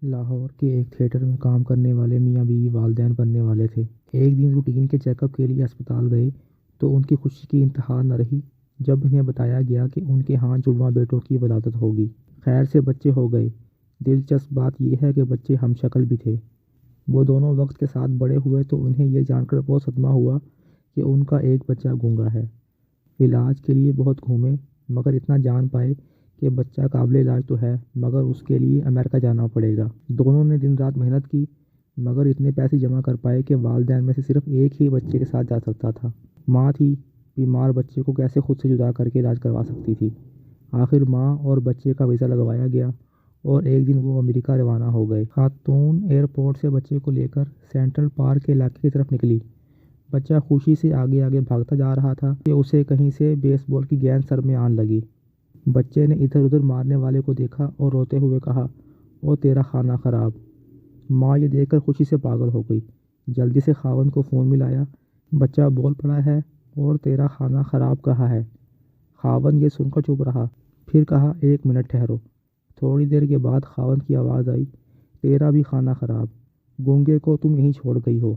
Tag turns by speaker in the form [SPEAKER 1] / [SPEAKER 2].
[SPEAKER 1] لاہور کے ایک تھیٹر میں کام کرنے والے میاں بیوی والدین بننے والے تھے۔ ایک دن روٹین کے چیک اپ کے لیے اسپتال گئے تو ان کی خوشی کی انتہا نہ رہی جب انہیں بتایا گیا کہ ان کے ہاں جڑواں بیٹوں کی ولادت ہوگی۔ خیر سے بچے ہو گئے۔ دلچسپ بات یہ ہے کہ بچے ہم شکل بھی تھے۔ وہ دونوں وقت کے ساتھ بڑے ہوئے تو انہیں یہ جان کر بہت صدمہ ہوا کہ ان کا ایک بچہ گونگا ہے۔ علاج کے لیے بہت گھومے مگر اتنا جان پائے کہ بچہ قابل علاج تو ہے مگر اس کے لیے امریکہ جانا پڑے گا۔ دونوں نے دن رات محنت کی مگر اتنے پیسے جمع کر پائے کہ والدین میں سے صرف ایک ہی بچے کے ساتھ جا سکتا تھا۔ ماں تھی، بیمار بچے کو کیسے خود سے جدا کر کے علاج کروا سکتی تھی۔ آخر ماں اور بچے کا ویزا لگوایا گیا اور ایک دن وہ امریکہ روانہ ہو گئے۔ خاتون ایئرپورٹ سے بچے کو لے کر سینٹرل پارک کے علاقے کی طرف نکلی۔ بچہ خوشی سے آگے آگے بھاگتا جا رہا تھا کہ اسے کہیں سے بیس بال کی گیند سر میں آن لگی۔ بچے نے ادھر ادھر مارنے والے کو دیکھا اور روتے ہوئے کہا، او تیرا خانہ خراب۔ ماں یہ دیکھ کر خوشی سے پاگل ہو گئی۔ جلدی سے خاوند کو فون ملایا۔ بچہ بول پڑا ہے اور تیرا خانہ خراب کہا ہے۔ خاوند یہ سن کر چپ رہا، پھر کہا ایک منٹ ٹھہرو۔ تھوڑی دیر کے بعد خاوند کی آواز آئی، تیرا بھی خانہ خراب، گونگے کو تم یہیں چھوڑ گئی ہو۔